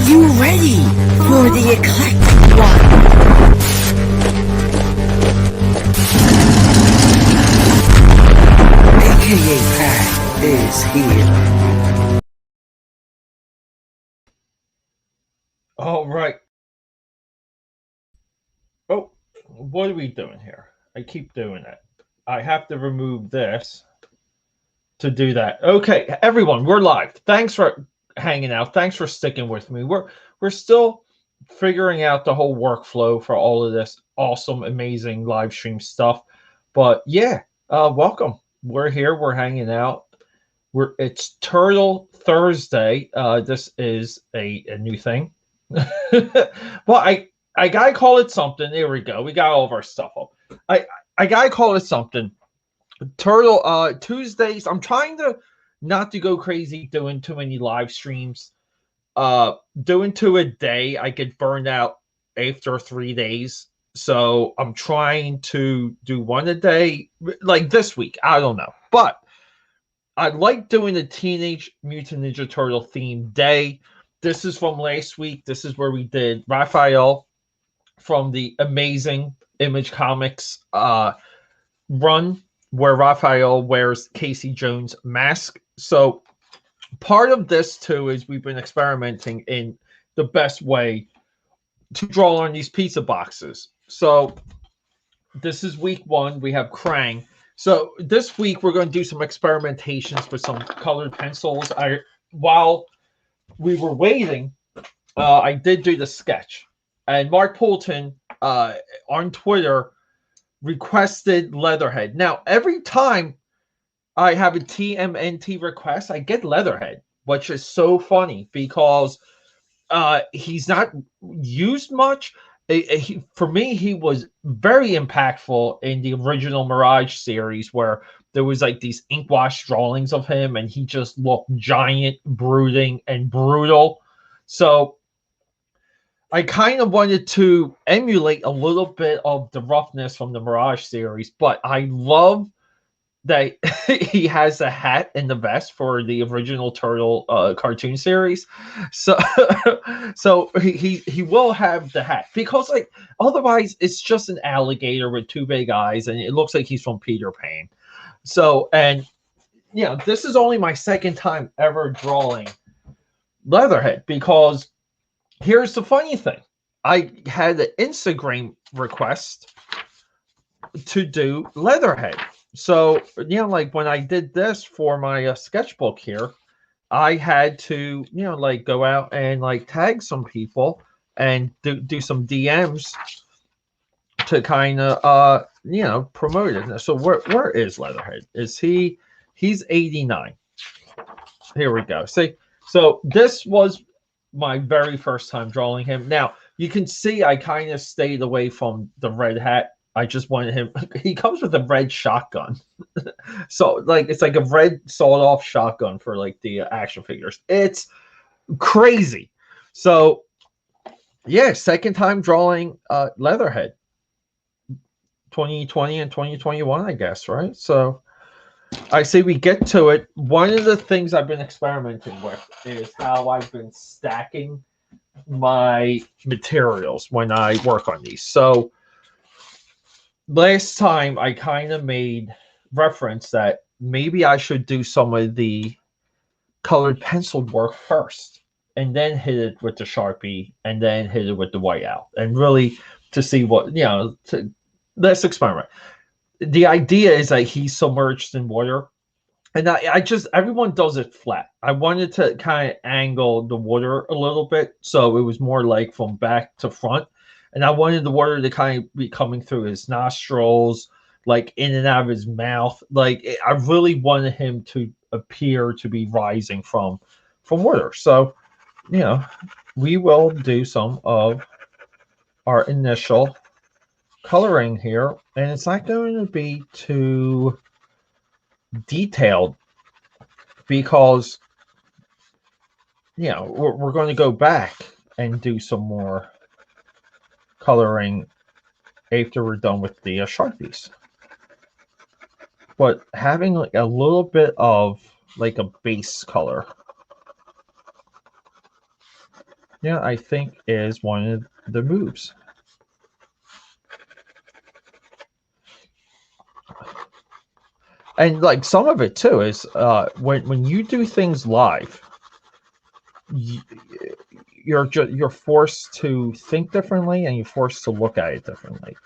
you ready for the eclectic one? AKAPAD is here. All right. Oh, what are we doing here? I keep doing it. I have to remove this to do that. Okay, everyone, we're live. Thanks for hanging out. Thanks for sticking with me. We're still figuring out the whole workflow for all of this awesome, amazing live stream stuff. But yeah, welcome. We're here. We're hanging out. It's Turtle Thursday. This is a new thing. Well, I gotta call it something. There we go. We got all of our stuff up. I gotta call it something. Turtle Tuesdays. I'm trying to not to go crazy doing too many live streams. Doing two a day, I get burned out after 3 days. So I'm trying to do one a day, like this week. I don't know, but I like doing a Teenage Mutant Ninja Turtle themed day. This is from last week. This is where we did Raphael from the amazing Image Comics run where Raphael wears Casey Jones' mask. So part of this too is we've been experimenting in the best way to draw on these pizza boxes. So this is week one. We have Krang. So this week we're going to do some experimentations with some colored pencils. While we were waiting, I did do the sketch, and Mark Poulton on Twitter requested Leatherhead. Now every time I have a TMNT request, I get Leatherhead, which is so funny because he's not used much. For me, he was very impactful in the original Mirage series where there was like these ink wash drawings of him and he just looked giant, brooding, and brutal. So I kind of wanted to emulate a little bit of the roughness from the Mirage series, but I love that he has a hat and the vest for the original Turtle cartoon series. So so he will have the hat because like otherwise it's just an alligator with two big eyes and it looks like he's from Peter Pan. So and this is only my second time ever drawing Leatherhead because here's the funny thing. I had an Instagram request to do Leatherhead. So, like when I did this for my sketchbook here, I had to, like go out and like tag some people and do some DMs to kind of, promote it. So where is Leatherhead? He's 89. Here we go. See, so this was my very first time drawing him. Now, you can see I kind of stayed away from the red hat. I just wanted him. He comes with a red shotgun. So, like, it's like a red sawed-off shotgun for, like, the action figures. It's crazy. So, yeah, second time drawing Leatherhead. 2020 and 2021, I guess, right? So, I say we get to it. One of the things I've been experimenting with is how I've been stacking my materials when I work on these. So last time I kind of made reference that maybe I should do some of the colored penciled work first and then hit it with the Sharpie and then hit it with the whiteout and really to see what, let's experiment. The idea is that he's submerged in water. And I just, everyone does it flat. I wanted to kind of angle the water a little bit. So it was more like from back to front. And I wanted the water to kind of be coming through his nostrils, like in and out of his mouth. Like I really wanted him to appear to be rising from water. So, we will do some of our initial coloring here. And it's not going to be too detailed because we're going to go back and do some more coloring after we're done with the Sharpies, but having like a little bit of like a base color, yeah, I think is one of the moves. And like some of it too is when you do things live, you're forced to think differently and you're forced to look at it differently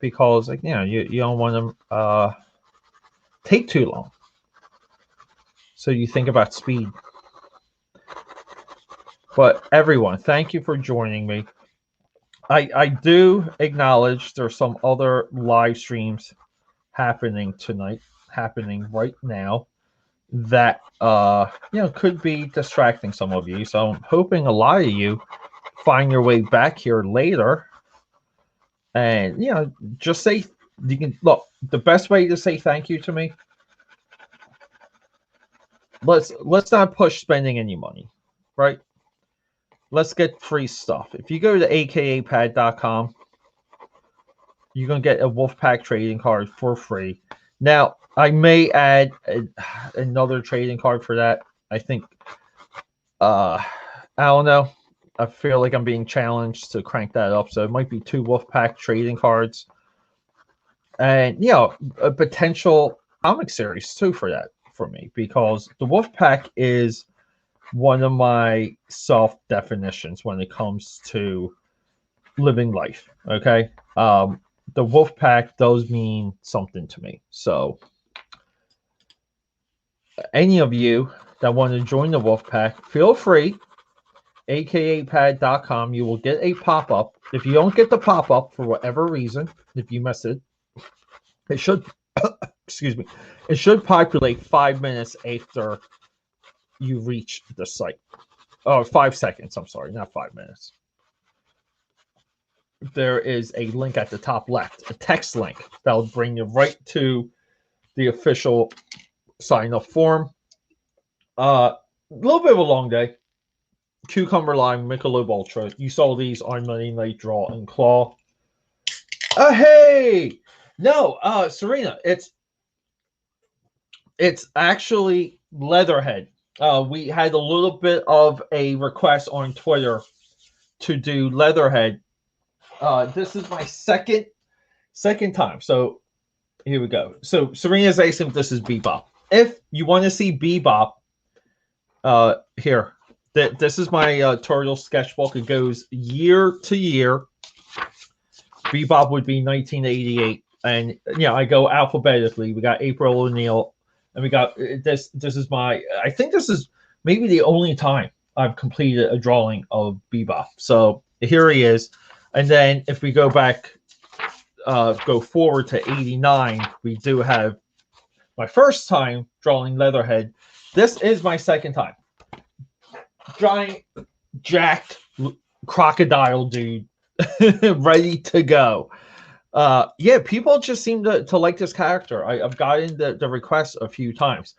because like you don't want to take too long. So you think about speed. But everyone, thank you for joining me. I do acknowledge there's some other live streams happening tonight, happening right now that could be distracting some of you. So I'm hoping a lot of you find your way back here later. And just say you can look, the best way to say thank you to me. Let's not push spending any money, right? Let's get free stuff. If you go to AKAPAD.com, you're going to get a Wolfpack trading card for free. Now, I may add another trading card for that. I think, I don't know. I feel like I'm being challenged to crank that up. So it might be 2 Wolfpack trading cards. And, a potential comic series too for that for me. Because the Wolfpack is one of my self-definitions when it comes to living life. Okay. The Wolfpack does mean something to me. So any of you that want to join the Wolfpack, feel free. AKAPad.com. You will get a pop-up. If you don't get the pop-up for whatever reason, if you miss it, it should excuse me. It should populate 5 minutes after you reach the site. Oh, 5 seconds. I'm sorry, not 5 minutes. There is a link at the top left, a text link that will bring you right to the official sign-up form. A little bit of a long day. Cucumber Lime, Michelob Ultra. You saw these on Monday Night Draw and Claw. Hey! No, Serena, it's actually Leatherhead. We had a little bit of a request on Twitter to do Leatherhead. This is my second time. So here we go. So Serena's asking if this is Bebop. If you want to see Bebop, here. This is my Turtle sketchbook. It goes year to year. Bebop would be 1988. And I go alphabetically. We got April O'Neil. And we got this. This is my. I think this is maybe the only time I've completed a drawing of Bebop. So here he is. And then if we go back, go forward to 89, we do have my first time drawing Leatherhead. This is my second time. Giant, jacked crocodile dude, ready to go. People just seem to like this character. I've gotten the request a few times.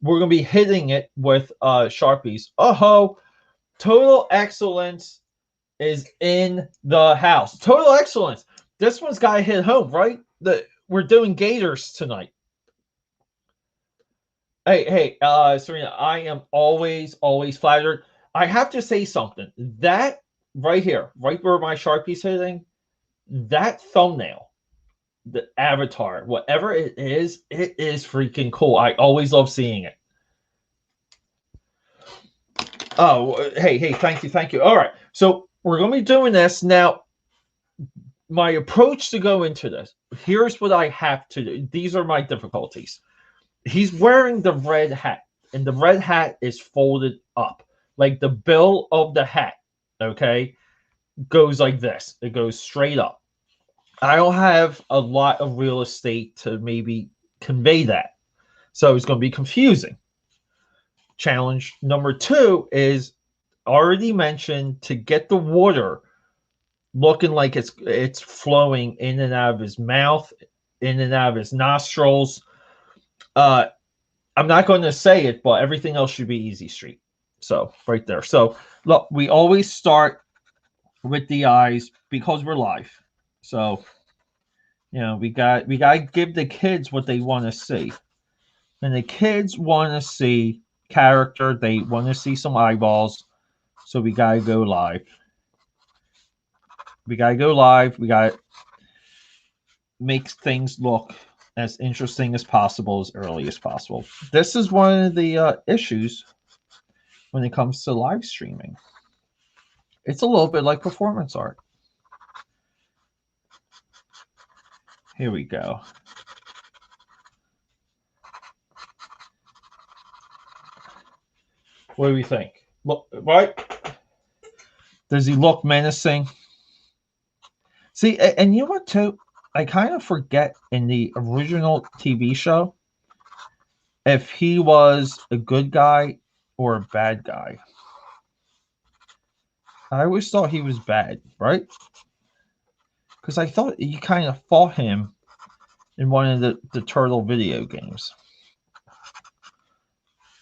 We're going to be hitting it with Sharpies. Total Excellence is in the house. Total Excellence. This one's got to hit home, right? We're doing Gators tonight. Hey, Serena, I am always flattered. I have to say something. That right here, right where my Sharpie's hitting, that thumbnail, the avatar, whatever it is freaking cool. I always love seeing it. Oh, hey, thank you. All right, so we're going to be doing this. Now, my approach to go into this, here's what I have to do. These are my difficulties. He's wearing the red hat, and the red hat is folded up. Like the bill of the hat, okay, goes like this. It goes straight up. I don't have a lot of real estate to maybe convey that. So it's going to be confusing. Challenge number 2 is already mentioned, to get the water looking like it's flowing in and out of his mouth, in and out of his nostrils. I'm not going to say it, but everything else should be easy street. So right there. So look, we always start with the eyes because we're live. So we got to give the kids what they want to see. And the kids want to see character. They want to see some eyeballs. So we gotta go live. We gotta go live. We gotta make things look as interesting as possible, as early as possible. This is one of the issues when it comes to live streaming. It's a little bit like performance art. Here we go. What do we think? Look, right? Does he look menacing? See, and you know what, too? I kind of forget in the original TV show if he was a good guy or a bad guy. I always thought he was bad, right? Because I thought you kind of fought him in one of the turtle video games.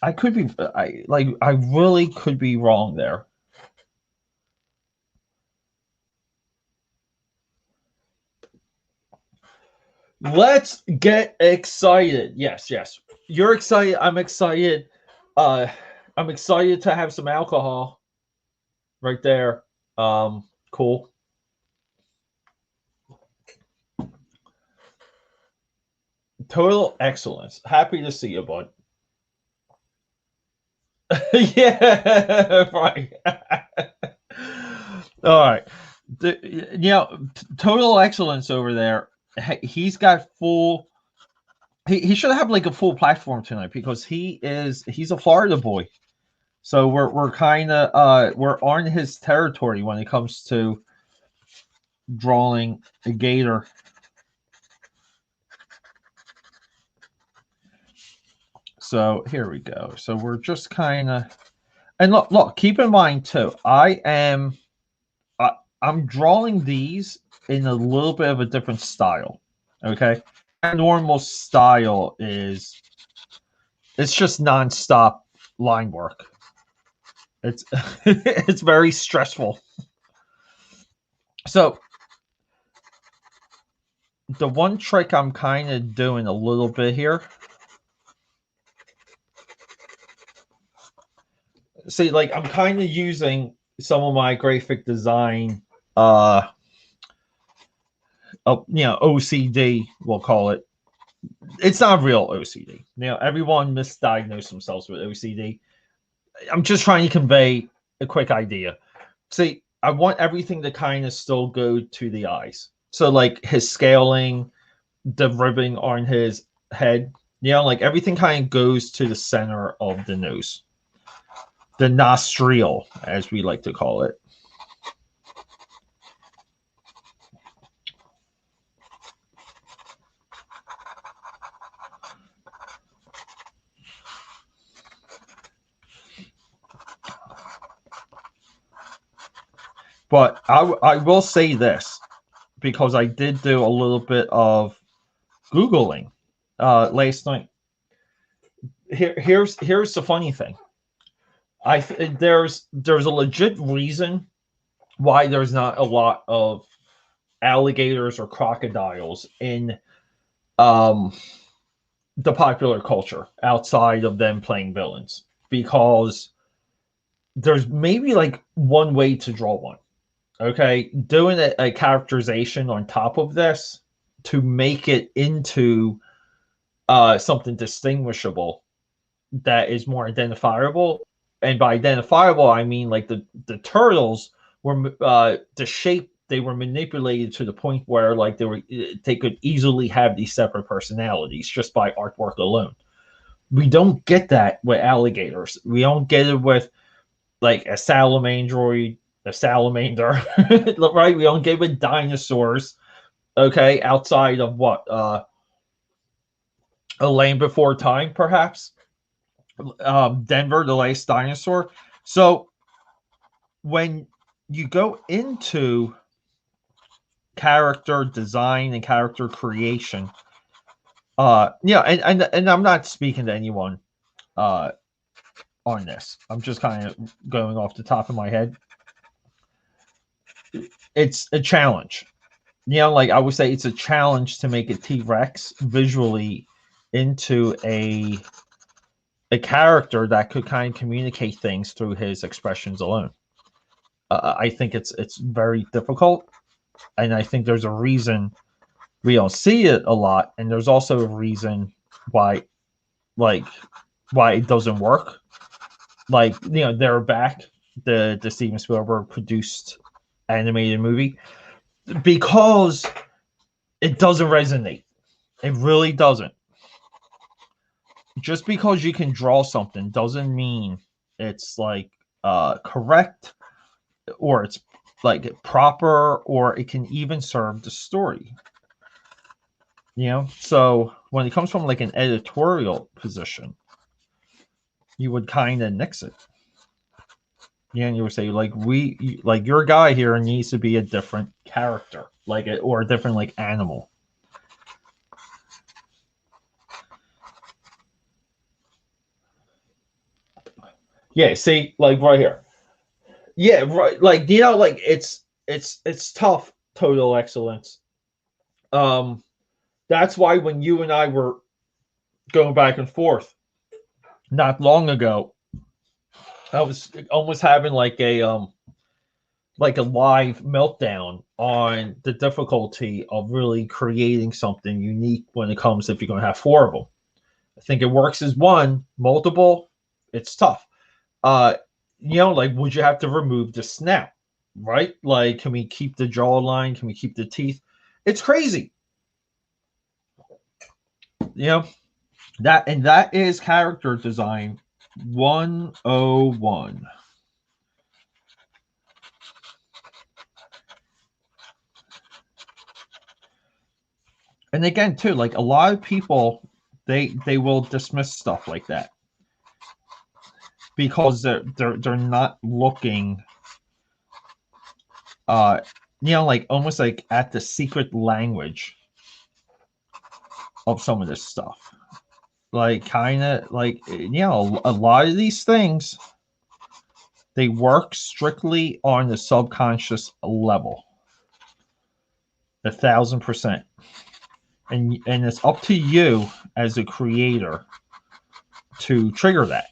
I could be, I really could be wrong there. Let's get excited. Yes, yes. You're excited. I'm excited. I'm excited to have some alcohol right there. Cool. Total excellence. Happy to see you, bud. Yeah, right. All right. Total excellence over there. He's got full. He should have like a full platform tonight because he's a Florida boy, so we're kind of we're on his territory when it comes to drawing a gator. So here we go. So we're just kind of, and look. Keep in mind too. I'm drawing these in a little bit of a different style. Okay, my normal style it's just nonstop line work. It's it's very stressful. So the one trick I'm kind of doing a little bit here. See, like I'm kind of using some of my graphic design OCD, we'll call it. It's not real OCD. Everyone misdiagnosed themselves with OCD. I'm just trying to convey a quick idea. See, I want everything to kind of still go to the eyes. So like his scaling, the ribbing on his head, like everything kind of goes to the center of the nose. The nostril, as we like to call it. But I will say this, because I did do a little bit of Googling last night. Here's the funny thing. There's a legit reason why there's not a lot of alligators or crocodiles in the popular culture outside of them playing villains, because there's maybe like one way to draw one. Okay, doing a characterization on top of this to make it into something distinguishable that is more identifiable. And by identifiable, I mean like the turtles were the shape, they were manipulated to the point where like they could easily have these separate personalities just by artwork alone. We don't get that with alligators. We don't get it with like a salamander, right? We don't get it with dinosaurs. Okay, outside of what A Land Before Time, perhaps. Denver, the Last Dinosaur. So when you go into character design and character creation, and I'm not speaking to anyone on this. I'm just kind of going off the top of my head. It's a challenge. Like I would say, it's a challenge to make a T-Rex visually into a character that could kind of communicate things through his expressions alone. I think it's very difficult, and I think there's a reason we don't see it a lot, and there's also a reason why, like, why it doesn't work. Like, they're back, the Steven Spielberg produced animated movie, because it doesn't resonate. It really doesn't. Just because you can draw something doesn't mean it's like correct, or it's like proper, or it can even serve the story. So when it comes from like an editorial position, you would kind of nix it. And you would say, like, your guy here needs to be a different character, like it, or a different like animal. Yeah, see, like right here. Yeah, right. Like, like it's tough. Total excellence. That's why when you and I were going back and forth not long ago, I was almost having like a live meltdown on the difficulty of really creating something unique when it comes, if you're going to have four of them. I think it works as one. Multiple, it's tough. Like, would you have to remove the snout, right? Like, can we keep the jawline? Can we keep the teeth? It's crazy. That is character design 101. And again, too, like, a lot of people, they will dismiss stuff like that because they're not looking, like, almost like at the secret language of some of this stuff. Like, kind of like, a lot of these things, they work strictly on the subconscious level, 1,000%. And it's up to you as a creator to trigger that.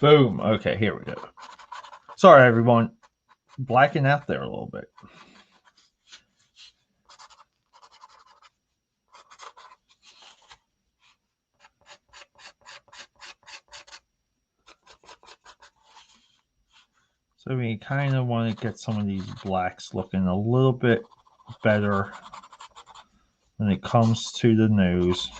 Boom. Okay, here we go. Sorry, everyone. Blacking out there a little bit. So we kind of want to get some of these blacks looking a little bit better when it comes to the nose.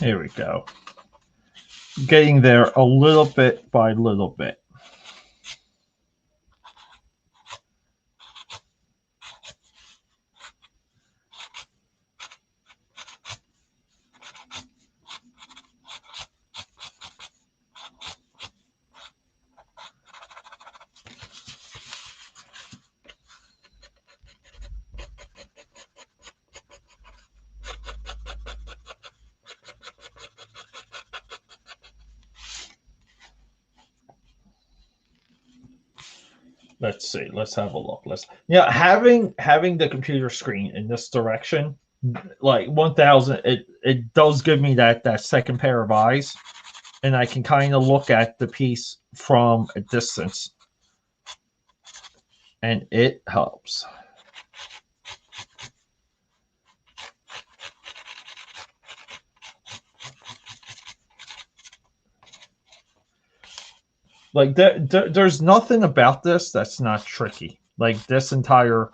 Here we go. Getting there a little bit by little bit. Let's see. Let's have a look. Having the computer screen in this direction, like 1000, it does give me that second pair of eyes, and I can kind of look at the piece from a distance, and it helps. Like there's nothing about this that's not tricky. Like this entire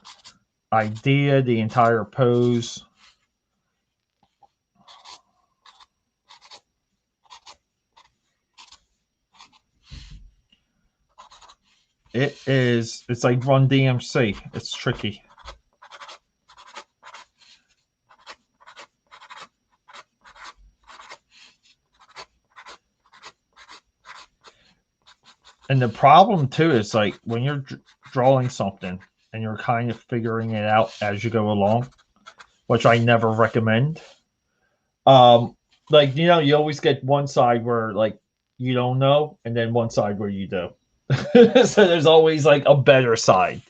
idea, the entire pose. It's like Run DMC. It's tricky. And the problem too is like when you're drawing something and you're kind of figuring it out as you go along, which I never recommend. Like you always get one side where like you don't know, and then one side where you do. So there's always like a better side.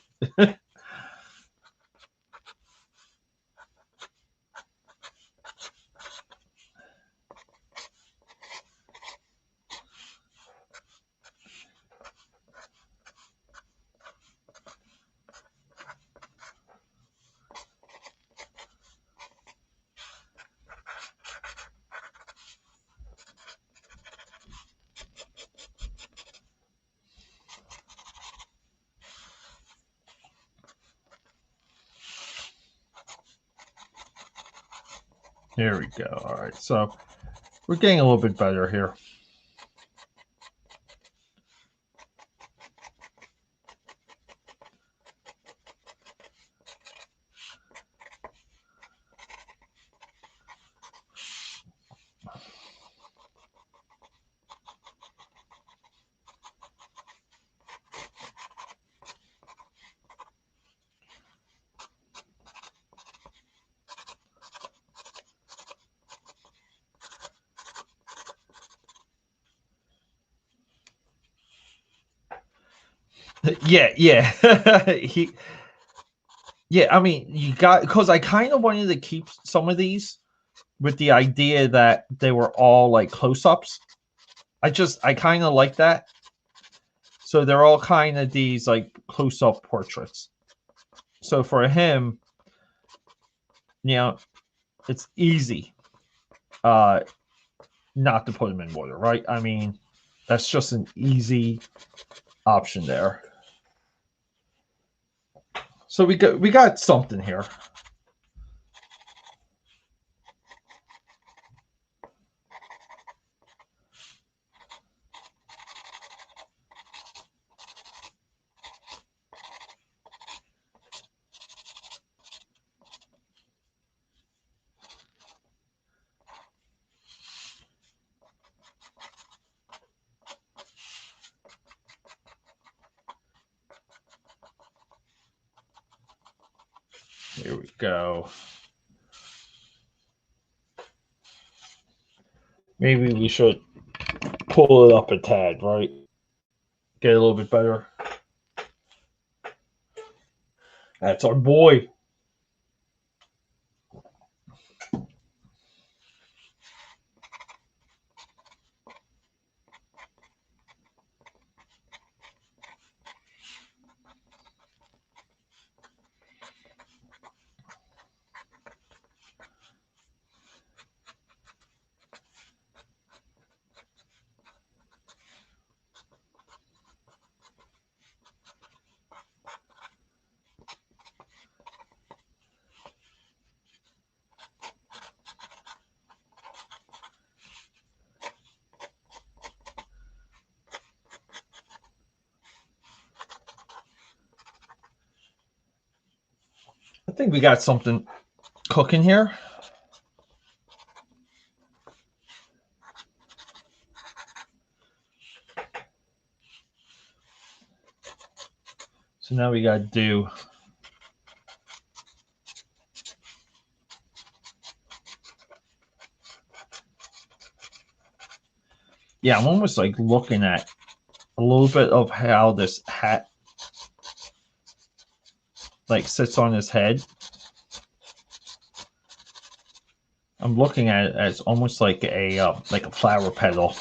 Here we go. All right, so we're getting a little bit better here. Yeah. I mean, you got because I kind of wanted to keep some of these with the idea that they were all like close-ups. I kind of like that. So they're all kind of these like close-up portraits. So for him, it's easy not to put him in water, right? I mean, that's just an easy option there. So we got something here. Here we go. Maybe we should pull it up a tad, right? Get a little bit better. That's our boy. think we got something cooking here. So now we got to do yeah, I'm almost like looking at a little bit of how this hat like sits on his head. I'm looking at it as almost like a flower petal.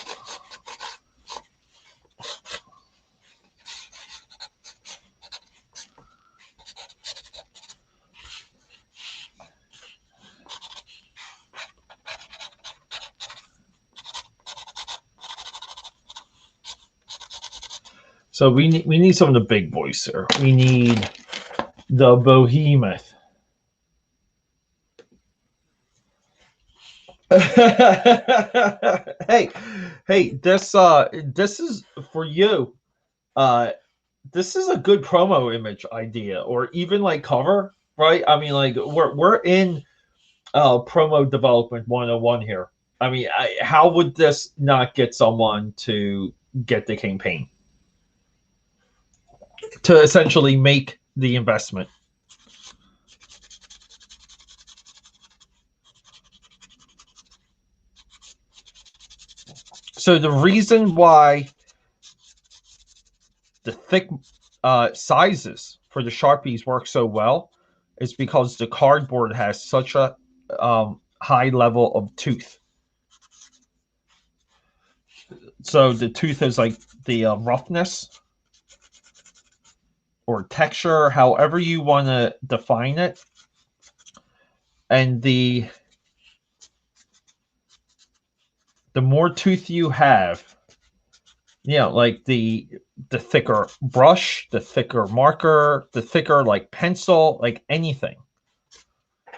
So we need some of the big boys here. We need the behemoth. hey, this is for you. This is a good promo image idea, or even like cover, right? I mean, like we're in promo development 101 here. I mean, how would this not get someone to get the campaign to essentially make the investment? So the reason why the thick sizes for the Sharpies work so well is because the cardboard has such a high level of tooth. So the tooth is like the roughness or texture, however you want to define it. And the more tooth you have, you know, like the thicker brush, the thicker marker, the thicker like pencil, like anything.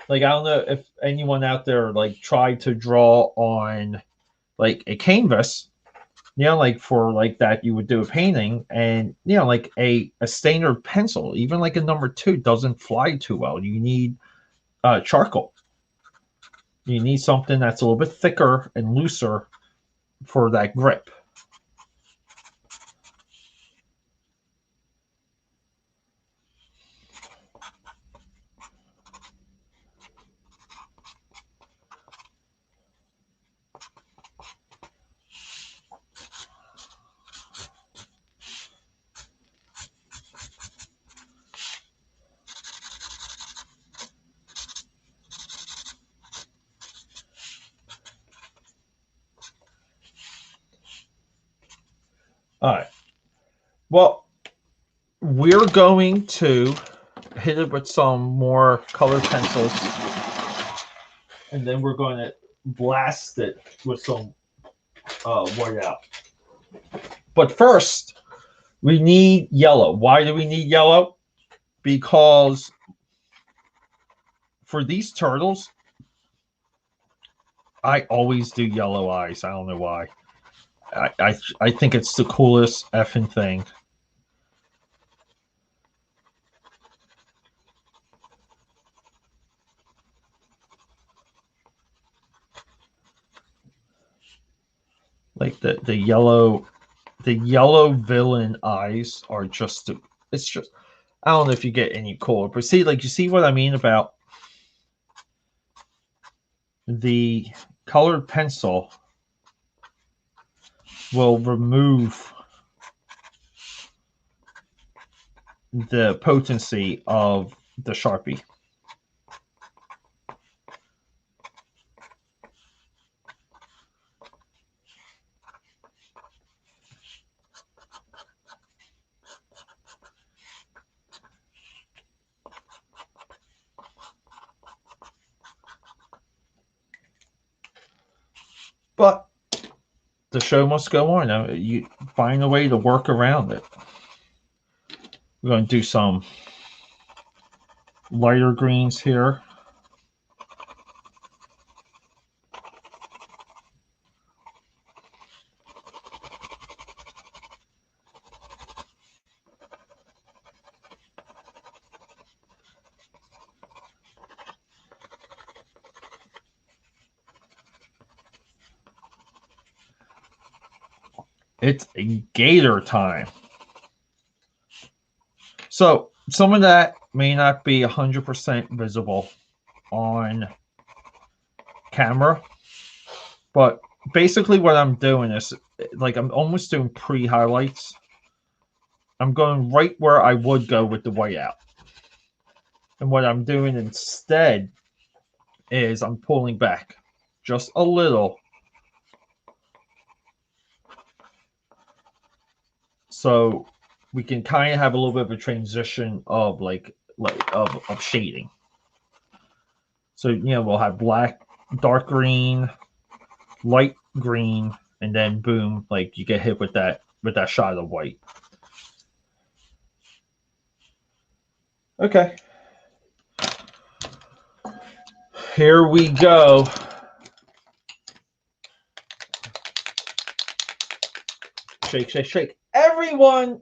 Like I don't know if anyone out there like tried to draw on like a canvas, you know, like for like that you would do a painting, and you know, like a stainer pencil, even like a number 2 doesn't fly too well. You need charcoal. You need something that's a little bit thicker and looser for that grip. All right. Well, we're going to hit it with some more colored pencils, and then we're going to blast it with some white out. But first, we need yellow. Why do we need yellow? Because for these turtles, I always do yellow eyes. I don't know why. I think it's the coolest effing thing. Like the yellow villain eyes are just it's just, I don't know if you get any cooler, but see, like, you see what I mean about the colored pencil will remove the potency of the Sharpie. But the show must go on. You find a way to work around it. We're going to do some lighter greens here. It's a gator time. So some of that may not be 100% visible on camera, but basically what I'm doing is like I'm almost doing pre-highlights. I'm going right where I would go with the whiteout. And what I'm doing instead is I'm pulling back just a little. So we can kind of have a little bit of a transition of of shading. So, you know, we'll have black, dark green, light green, and then boom, like you get hit with that shot of white. Okay. Here we go. Shake, shake, shake. Everyone,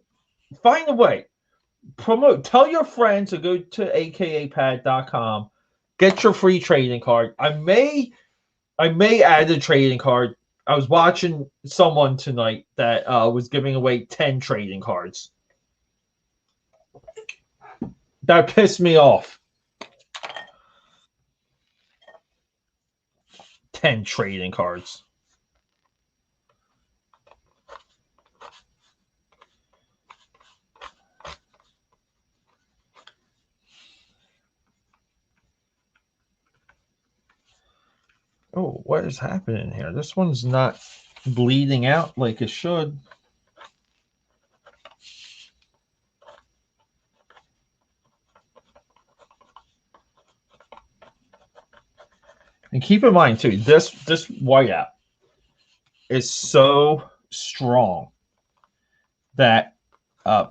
find a way. Promote. Tell your friends to go to AKAPAD.com. Get your free trading card. I may add a trading card. I was watching someone tonight that was giving away 10 trading cards. That pissed me off. 10 trading cards. Oh, what is happening here? This one's not bleeding out like it should. And keep in mind too, this whiteout is so strong that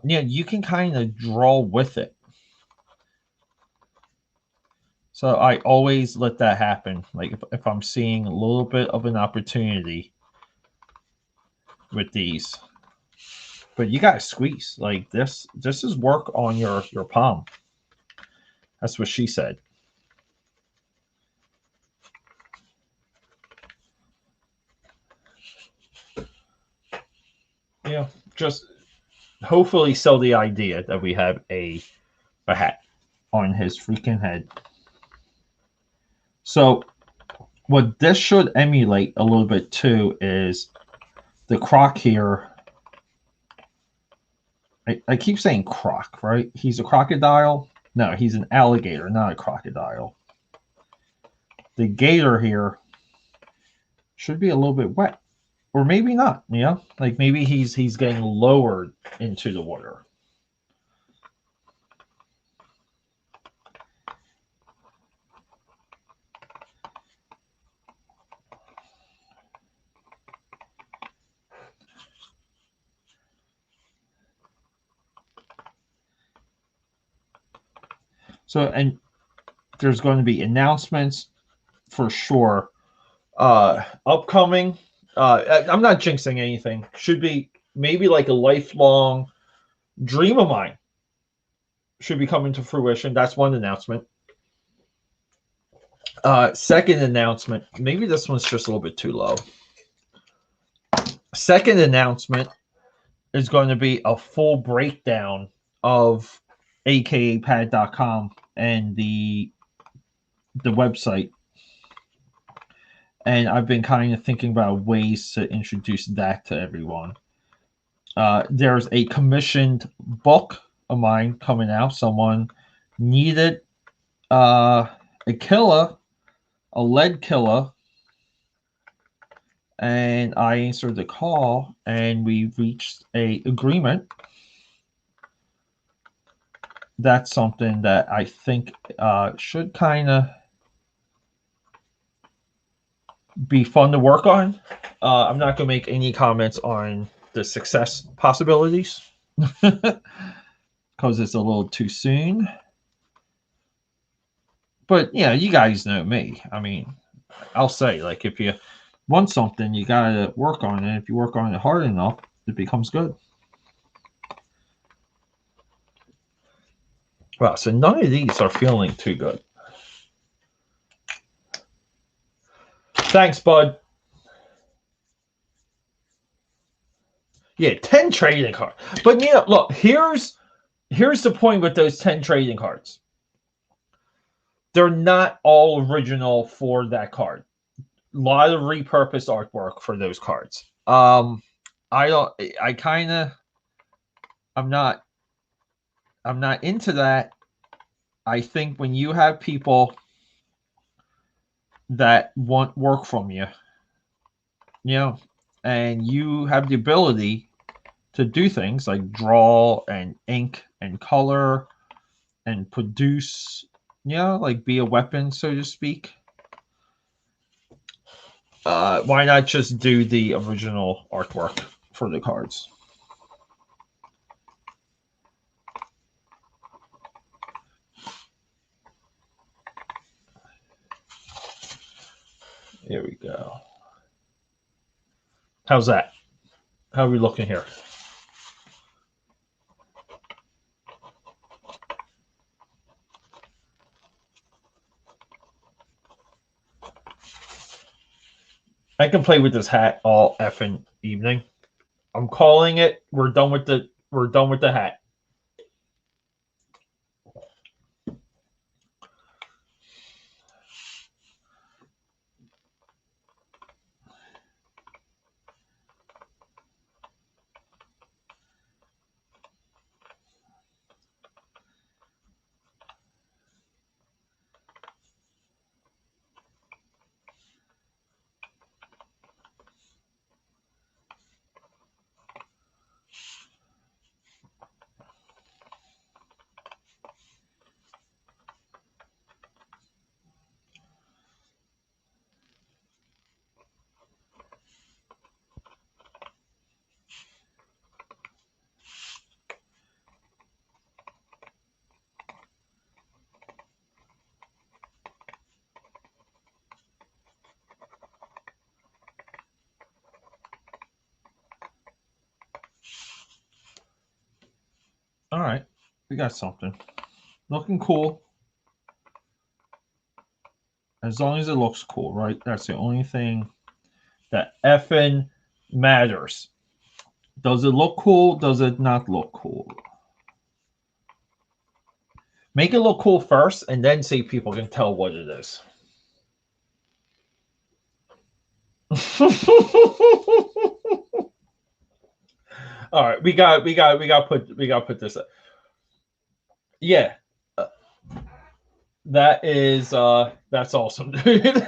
you can kind of draw with it. So I always let that happen. Like if I'm seeing a little bit of an opportunity with these, but you gotta squeeze like this. This is work on your palm. That's what she said. Yeah, just hopefully sell the idea that we have a hat on his freaking head. So what this should emulate a little bit too is the croc here. I keep saying croc, right? He's a crocodile. No, he's an alligator, not a crocodile. The gator here should be a little bit wet. Or maybe not, you know? Like maybe he's getting lowered into the water. So, and there's going to be announcements for sure. Upcoming. I'm not jinxing anything. Should be maybe like a lifelong dream of mine. Should be coming to fruition. That's one announcement. Second announcement. Maybe this one's just a little bit too low. Second announcement is going to be a full breakdown of AKAPAD.com and the website. And I've been kind of thinking about ways to introduce that to everyone. There's a commissioned book of mine coming out. Someone needed a killer, a lead killer, and I answered the call, and we reached a agreement. That's something that I think should kind of be fun to work on. I'm not going to make any comments on the success possibilities because it's a little too soon. But yeah, you guys know me. I mean, I'll say, like, if you want something, you got to work on it. If you work on it hard enough, it becomes good. Wow, so none of these are feeling too good. Thanks, bud. Yeah, 10 trading cards. But look, here's the point with those 10 trading cards. They're not all original for that card. A lot of repurposed artwork for those cards. I don't. I kind of. I'm not. I'm not into that. I think when you have people that want work from you, and you have the ability to do things like draw and ink and color and produce, like be a weapon, so to speak. Why not just do the original artwork for the cards? Here we go. How's that? How are we looking here? I can play with this hat all effing evening. I'm calling it. We're done with the hat. All right, we got something looking cool. As long as it looks cool, right? That's the only thing that effing matters. Does it look cool? Does it not look cool? Make it look cool first, and then see if people can tell what it is. All right, we got put this up. Yeah, that's awesome, dude.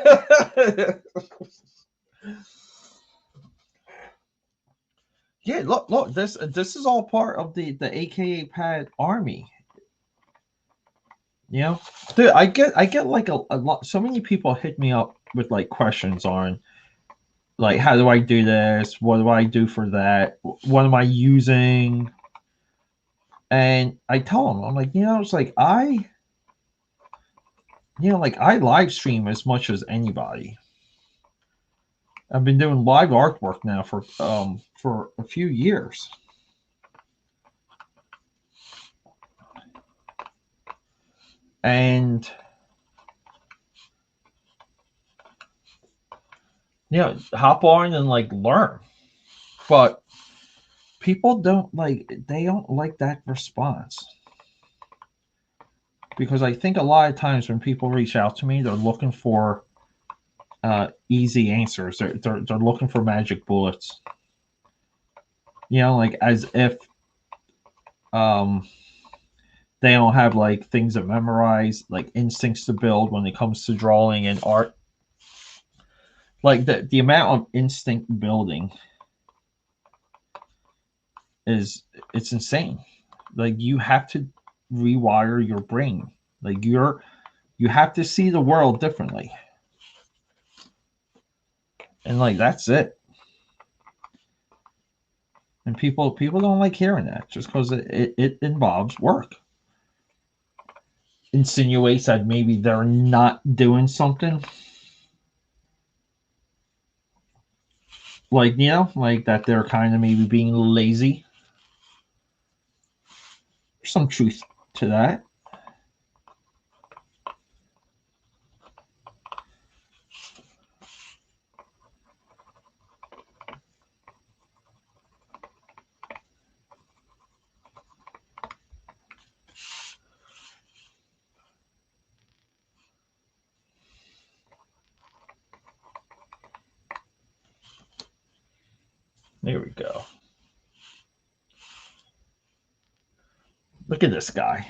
Yeah, look, this is all part of the AKAPAD army. Dude, I get like a lot. So many people hit me up with like questions on like, how do I do this? What do I do for that? What am I using? And I tell them, I'm like, it's like I live stream as much as anybody. I've been doing live artwork now for a few years. And hop on and like learn. But people don't like that response. Because I think a lot of times when people reach out to me, they're looking for easy answers. They're looking for magic bullets. Like as if they don't have like things to memorize, like instincts to build when it comes to drawing and art. Like the amount of instinct building it's insane. Like you have to rewire your brain. Like you have to see the world differently. And like that's it. And people don't like hearing that just because it involves work. Insinuates that maybe they're not doing something. Like, like that they're kind of maybe being lazy. There's some truth to that. There we go. Look at this guy.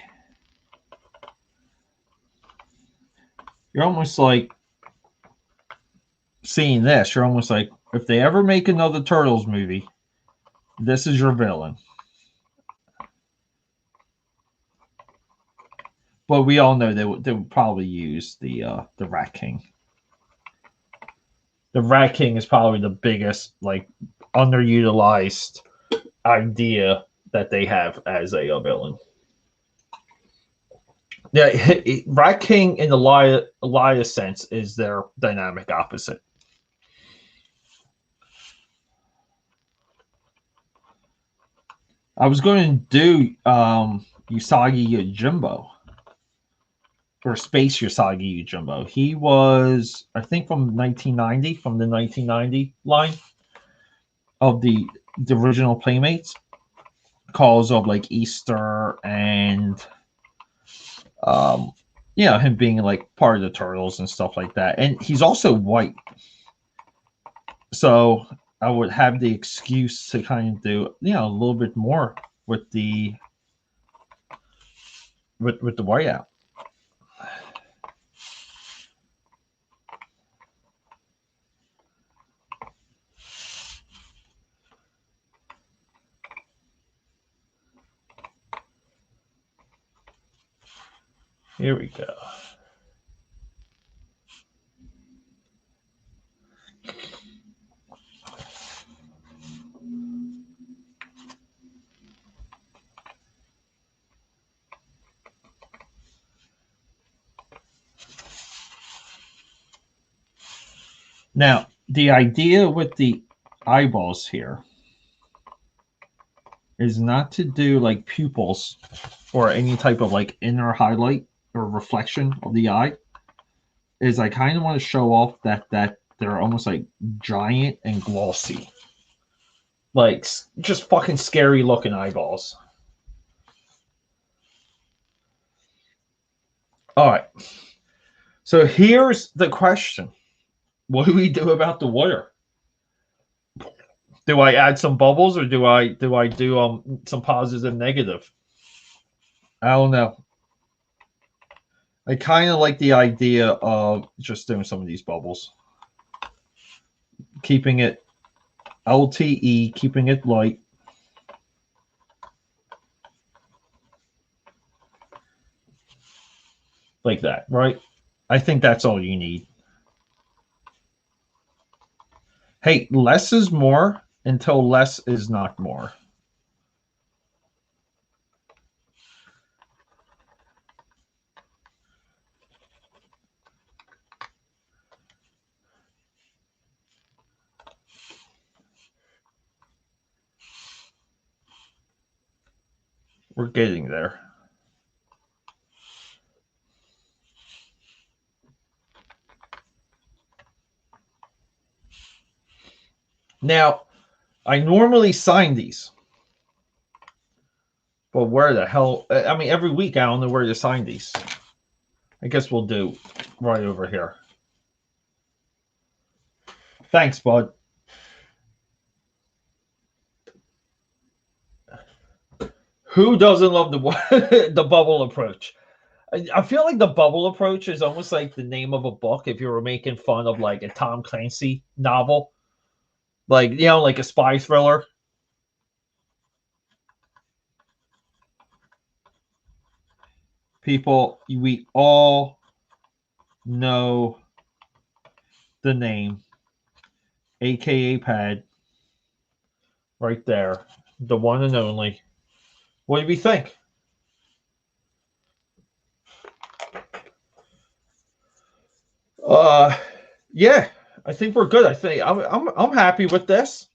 You're almost like seeing this. You're almost like, if they ever make another Turtles movie, this is your villain. But we all know they would probably use the Rat King. The Rat King is probably the biggest, like, underutilized idea that they have as a villain. Yeah, Rat King in the Elias sense is their dynamic opposite. I was going to do Usagi Yojimbo, or Space Usagi Yojimbo. He was, I think, from 1990, from the 1990 line of the original Playmates, calls of like Easter and him being like part of the Turtles and stuff like that. And he's also white, so I would have the excuse to kind of do a little bit more with the whiteout. Here we go. Now, the idea with the eyeballs here is not to do like pupils or any type of like inner highlight or reflection of the eye. Is I kind of want to show off that they're almost like giant and glossy, like just fucking scary looking eyeballs. All right, so here's the question: what do we do about the water? Do I add some bubbles, or do I do some positive and negative? I don't know. I kind of like the idea of just doing some of these bubbles, keeping it LTE, keeping it light. Like that, right? I think that's all you need. Hey, less is more until less is not more. We're getting there. Now, I normally sign these, but where the hell? I mean, every week I don't know where to sign these. I guess we'll do right over here. Thanks, bud. Who doesn't love the the bubble approach? I feel like the bubble approach is almost like the name of a book if you were making fun of like a Tom Clancy novel, like like a spy thriller. People, we all know the name AKAPAD right there, the one and only. What do we think? Yeah, I think we're good. I think I'm happy with this.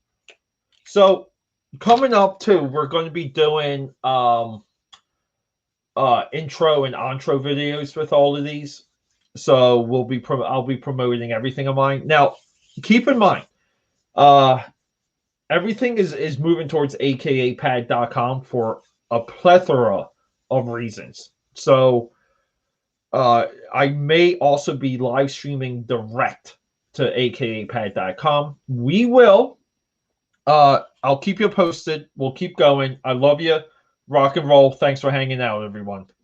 So coming up too, we're going to be doing intro and outro videos with all of these. So I'll be promoting everything of mine. Now, keep in mind, everything is moving towards akapad.com for a plethora of reasons. So I may also be live streaming direct to akapad.com. We will I'll keep you posted. We'll keep going. I love you. Rock and roll. Thanks for hanging out, everyone.